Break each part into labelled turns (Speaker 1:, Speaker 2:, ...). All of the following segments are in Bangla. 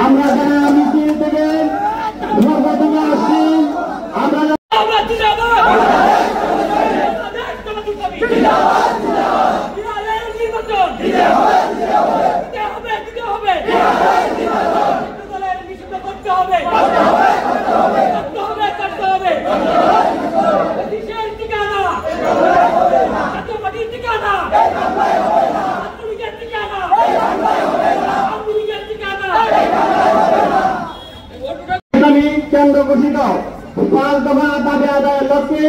Speaker 1: আমরা যারা মিছিল থেকে থেকে আসছি আমরা কেন্দ্র ঘোষিত 5 দফা দাবি আদায়ের লক্ষ্যে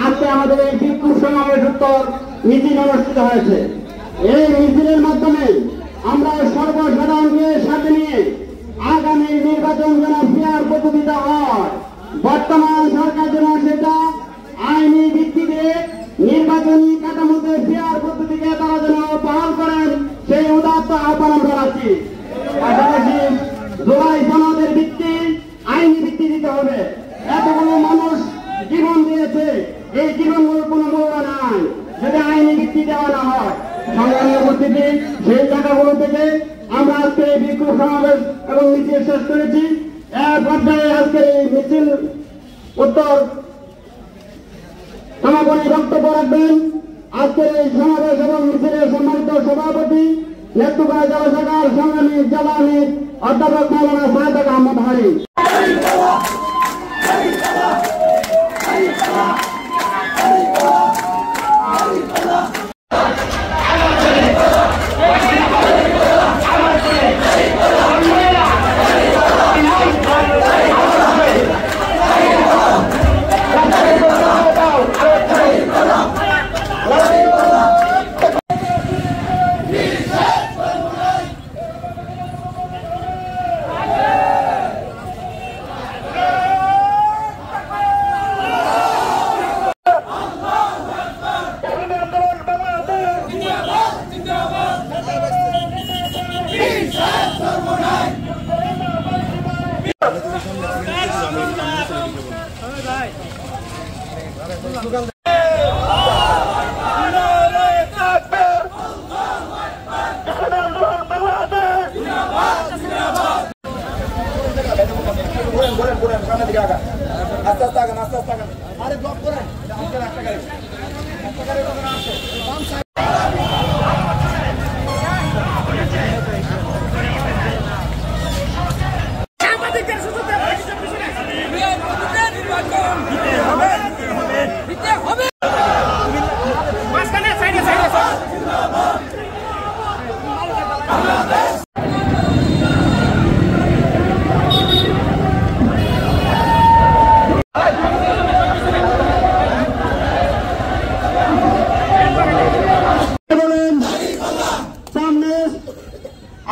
Speaker 1: আজকে আমাদের এই বিক্ষোভ সমাবেশ উত্তর মিছিল অনুষ্ঠিত হয়েছে। এই মিছিলের মাধ্যমে আমরা সর্বসাধারণকে সাথে নিয়ে আগামী নির্বাচন যেন ফেয়ার পদ্ধতিতে হয়, বর্তমান সরকার যেন সেটা আইনি ভিত্তিতে নির্বাচনী কাঠামোতে ফেয়ার পদ্ধতিকে তারা যেন বহাল করেন সেই উদাত্ত আহ্বান জানাচ্ছি। পাশাপাশি জুলাই সনদের ভিত্তি আইনি ভিত্তি দিতে হবে। এতগুলো মানুষ জীবন দিয়েছে, এই জীবনগুলোর কোনো মূল্য নাই যদি আইনি ভিত্তি দেওয়া না হয়। সংগ্রামী উপস্থিতি, সেই জায়গাগুলো থেকে আমরা আজকে এই বিক্ষোভ সমাবেশ এবং মিছিল শেষ করেছি। এর পর্যায়ে আজকে এই মিছিল উত্তর সমাপনী বক্তব্য রাখবেন আজকের এই সমাবেশ এবং মিছিলের সম্মানিত সভাপতি নেত্রকোনা জেলা শাখার সংগ্রামী জেলা আমির অধ্যাপক মাওলানা সাদেক আহমদ হারি। আরে ব্লক করেন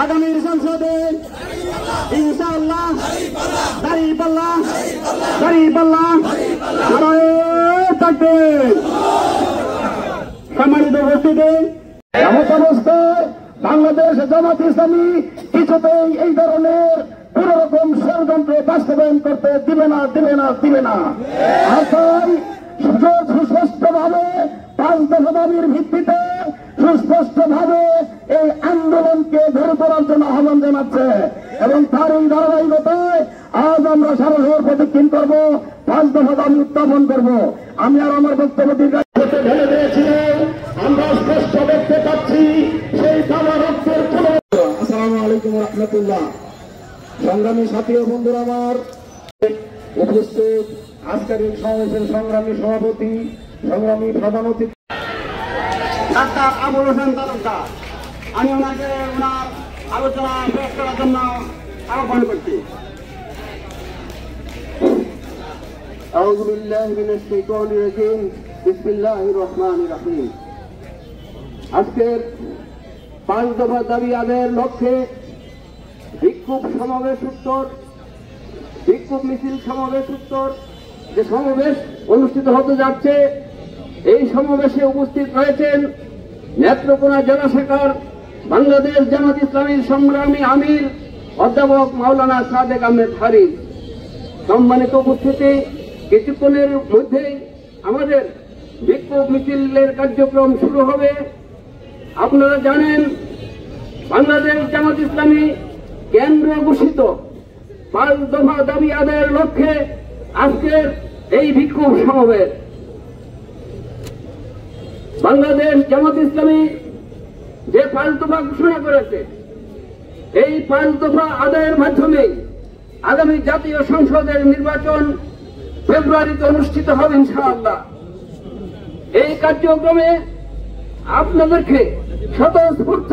Speaker 1: আগামী সংসদে ইনশাআল্লাহ দাঁড়িপাল্লা সম্মানিত উপস্থিতি, এমন অবস্থায় বাংলাদেশ জামাত ইসলামী কিছুতেই এই ধরনের কোন রকম ষড়যন্ত্র বাস্তবায়ন করতে দিবে না। আর তাই সুস্পষ্ট ভাবে 5 দফা দাবির ভিত্তিতে সুস্পষ্ট ভাবে এই আন্দোলনকে ধরে তোলার জন্য আহ্বান জানাচ্ছে এবং তার এই ধারাবাহিকতায় আজ আমরা সারা শহর প্রদক্ষিণ করব, 5 দফা দাবি উত্থাপন করব। আমি আর আমার বক্তব্য ঢেলে দিয়েছিলাম, আমরা স্পষ্ট দেখতে পাচ্ছি সেই কালো রক্তের কোন। আসসালামু আলাইকুম রহমতুল্লাহ। সংগ্রামী সাথী ও বন্ধুরা আমার, উপস্থিত আজকের এই সমাবেশের সংগ্রামী সভাপতি, সংগ্রামী প্রধান অতিথি ডাক্তার আবুল হোসেন তালুকদার, আমি ওনাকে ওনার আলোচনা পেশ করার জন্য আহ্বান করছি। আউযু বিল্লাহি মিনাশ শাইতানির রাজিম, বিসমিল্লাহির রহমানির রহিম। আজকের 5 দফা দাবি আদায়ের লক্ষ্যে বিক্ষোভ মিছিল সমাবেশ উত্তর যে সমাবেশ অনুষ্ঠিত হতে যাচ্ছে, এই সমাবেশে উপস্থিত রয়েছেন নেত্রকোনা জেলা শাখার বাংলাদেশ জামাত ইসলামীর সংগ্রামী আমির অধ্যাপক মাওলানা সাদেক আহমদ হারি। সম্মানিত উপস্থিতি, কিছুক্ষণের মধ্যেই আমাদের বিক্ষোভ মিছিলের কার্যক্রম শুরু হবে। আপনারা জানেন বাংলাদেশ জামাত ইসলামী
Speaker 2: কেন্দ্র ঘোষিত 5 দফা দাবি আদায়ের লক্ষ্যে আজকের এই বিক্ষোভ সমাবেশ। বাংলাদেশ জামাত ইসলামী যে 5 দফা ঘোষণা করেছে, এই 5 দফা আদায়ের মাধ্যমে আগামী জাতীয় সংসদের নির্বাচন ফেব্রুয়ারিতে অনুষ্ঠিত হবে ইনশাআল্লাহ। এই কার্যক্রমে আপনাদেরকে স্বতঃস্ফূর্ত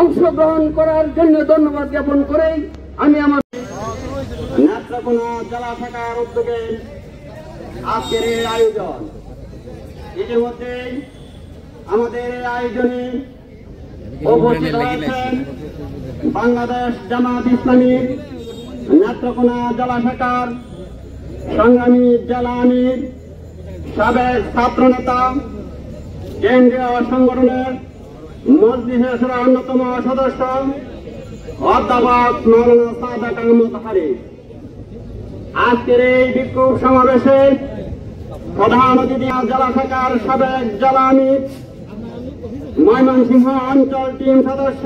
Speaker 2: অংশগ্রহণ করার জন্য ধন্যবাদ জ্ঞাপন করেই আমি আমার
Speaker 1: নেত্রকোনা জেলা শাখার উদ্যোগে আজকের এই আয়োজন। ইতিমধ্যে আমাদের এই আয়োজনে উপস্থিত হয়েছেন বাংলাদেশ জামাত ইসলামী নেত্রকোনা জেলা শাখার সংগ্রামী জেলা আমির, সাবেক ছাত্রনেতা, কেন্দ্রীয় সংগঠনের মজলিসের অন্যতম সদস্য অধ্যাপক মাওলানা সাদেক আহমদ হারিস। আজকের এই বিক্ষোভ সমাবেশে প্রধান অতিথি জেলা শাখার সাবেক জেলা আমির, ময়মনসিংহ অঞ্চল টিম সদস্য,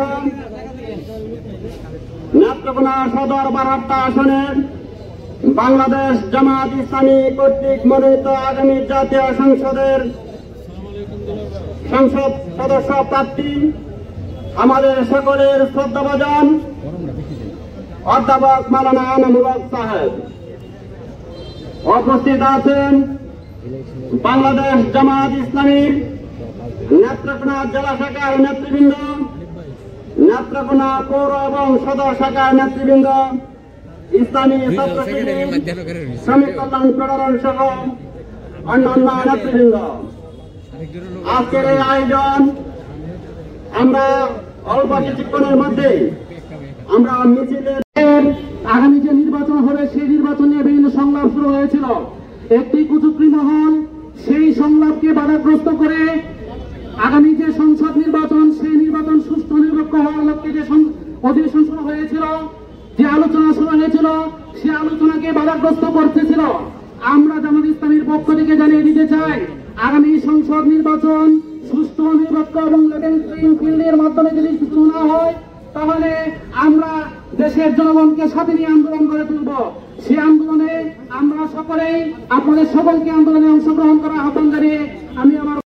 Speaker 1: নেত্রকোনা সদর বারহাট্টা আসনের বাংলাদেশ জামাত ইসলামী কর্তৃক মনোনীত আগামী জাতীয় সংসদের সংসদ সদস্য প্রার্থী আমাদের সকলের শ্রদ্ধাভাজন অধ্যাপক মাওলানা আনামুল হক সাহেব। উপস্থিত আছেন বাংলাদেশ জামাত ইসলামীর নেত্রকোনা জেলা শাখার নেতৃবৃন্দ, নেত্রকোনা পৌর এবং সদর শাখার নেতৃবৃন্দ, ইসলামী ছাত্র শিবির, শ্রমিক কল্যাণ ফেডারেশন সহ অন্যান্য নেতৃবৃন্দ। আজকের এই আয়োজন আমরা অল্প কিছুক্ষণের মধ্যে আমরা মিছিলের
Speaker 2: আগামী যে নির্বাচন হবে সেই নির্বাচন নিয়ে বিভিন্ন সংলাপ শুরু হয়েছিল। একটি কুচক্রী মহল সেই সংলাপকে বাধাগ্রস্ত করে আগামী যে সংসদ নির্বাচন সেই নির্বাচন সুষ্ঠু নিরপেক্ষ হওয়ার লক্ষ্যে যে অধিবেশন শুরু হয়েছিল, যে আলোচনা শুরু হয়েছিল, সে আলোচনাকে বাধাগ্রস্ত করতেছিল। আমরা জামাত ইসলামীর পক্ষ থেকে জানিয়ে দিতে চাই, আগামী সংসদ নির্বাচন সুষ্ঠু নিরপেক্ষ এবং লেভেল প্লেইং ফিল্ডের মাধ্যমে যদি শুরু না হয়, তাহলে আমরা দেশের জনগণকে সাথে নিয়ে আন্দোলন করে তুলব। সেই আন্দোলনে আমরা সকলেই আপনাদের সকলকে আন্দোলনে অংশগ্রহণ করার আহ্বান জানিয়ে আমি আমার